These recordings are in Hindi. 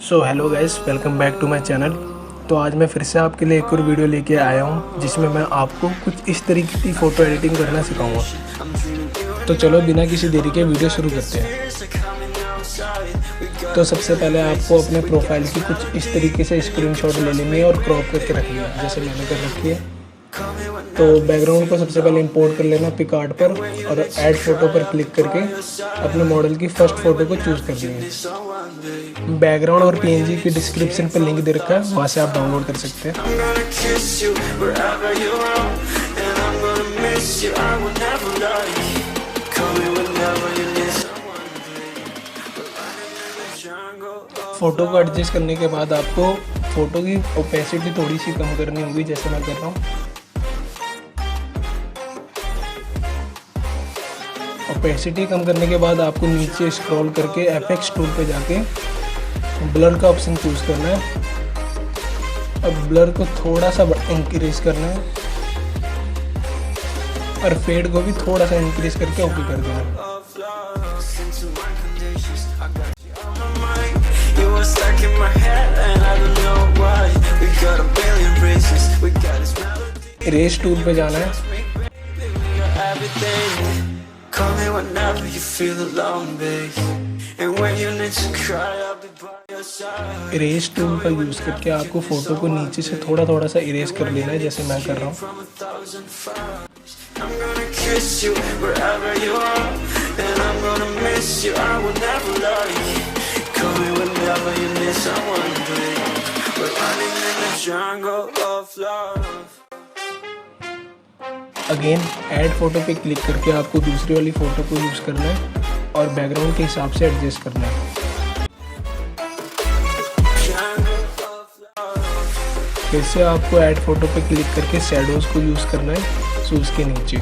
So hello guys, welcome back to my channel. तो आज मैं फिर से आपके लिए एक और वीडियो लेके आया हूँ जिसमें मैं आपको कुछ इस तरीके की फ़ोटो एडिटिंग करना सिखाऊंगा। तो चलो बिना किसी देरी के वीडियो शुरू करते हैं। तो सबसे पहले आपको अपने प्रोफाइल की कुछ इस तरीके से स्क्रीनशॉट ले लेनी है और क्रॉप करके रखनी है, जैसे मैंने कर रखी है। तो बैकग्राउंड को सबसे पहले इंपोर्ट कर लेना पिकआर्ट पर और ऐड फोटो पर क्लिक करके अपने मॉडल की फर्स्ट फ़ोटो को चूज़ कर लेंगे। बैकग्राउंड और पीएनजी की डिस्क्रिप्शन पर लिंक दे रखा है, वहाँ से आप डाउनलोड कर सकते हैं। फ़ोटो को एडजस्ट करने के बाद आपको फ़ोटो की ओपेसिटी थोड़ी सी कम करनी होगी, जैसे मैं कर रहा हूँ। ओपेसिटी कम करने के बाद आपको नीचे स्क्रॉल करके एफएक्स टूल पे जाके ब्लर का ऑप्शन चूज़ करना है। अब ब्लर को थोड़ा सा इंक्रीज करना है और फेड को भी थोड़ा सा इंक्रीज करके ओके कर देना है। इरेज टूल पे जाना है। इरेज टूल का यूज़ करके आपको फ़ोटो को नीचे से थोड़ा थोड़ा सा इरेज कर लेना है, जैसे मैं कर रहा हूँ। अगेन ऐड फोटो पे क्लिक करके आपको दूसरी वाली फ़ोटो को यूज़ करना है और बैकग्राउंड के हिसाब से एडजस्ट करना है। फिर से आपको ऐड फोटो पे क्लिक करके शैडोज़ को यूज़ करना है शूज़ के नीचे।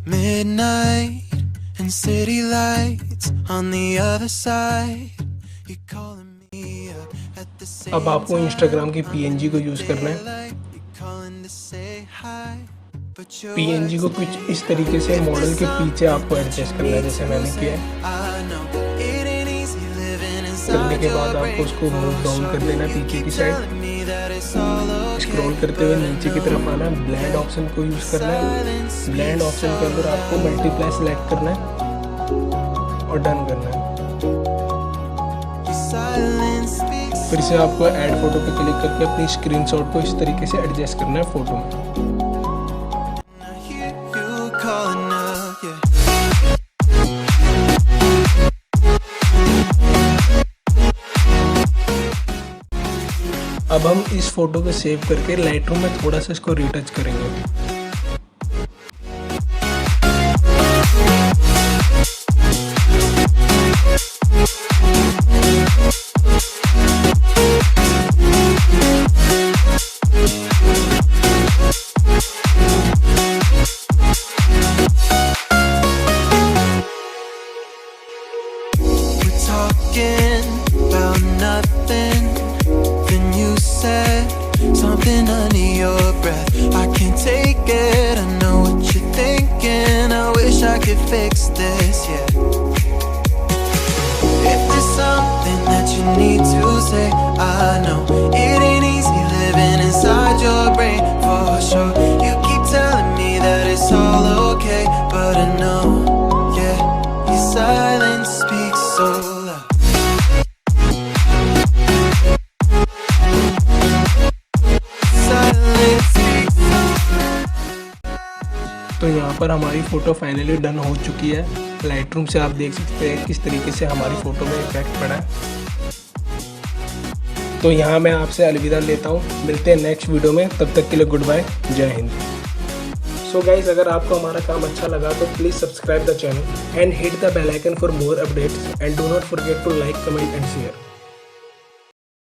Midnight and city lights on the other side. You calling me up at the same. अब आपको इंस्टाग्राम की पीएनजी को यूज़ करना है। पीएनजी को कुछ इस तरीके से मॉडल के पीछे आपको एडजस्ट करना है, जैसे मैंने किया है। करने के बाद आपको उसको मूव डाउन कर देना पीछे की साइड। स्क्रॉल करते हुए नीचे की तरफ आना है, ब्लेंड ऑप्शन को यूज़ करना है। ब्लेंड ऑप्शन के अंदर आपको मल्टीप्लाई सेलेक्ट करना है और डन करना है। फिर से आपको ऐड फोटो पे क्लिक करके अपनी स्क्रीनशॉट को इस तरीके से एडजस्ट करना है फोटो में। अब हम इस फोटो को सेव करके लाइटरूम में थोड़ा सा इसको रीटच करेंगे। Something under your breath, I can't take it. I know what you're thinking. I wish I could fix this, yeah. If there's something that you need to say, I know it ain't easy living inside your brain, for sure. You keep telling me that it's all okay, but I know, yeah, your silence speaks so loud. तो यहाँ पर हमारी फ़ोटो फाइनली डन हो चुकी है। लाइटरूम से आप देख सकते हैं किस तरीके से हमारी फ़ोटो में इफेक्ट पड़ा है। तो यहाँ मैं आपसे अलविदा लेता हूँ, मिलते हैं नेक्स्ट वीडियो में। तब तक के लिए गुड बाय, जय हिंद। सो गाइज, अगर आपको हमारा काम अच्छा लगा तो please subscribe the channel and hit the bell icon for more updates and do not forget to like, comment and share.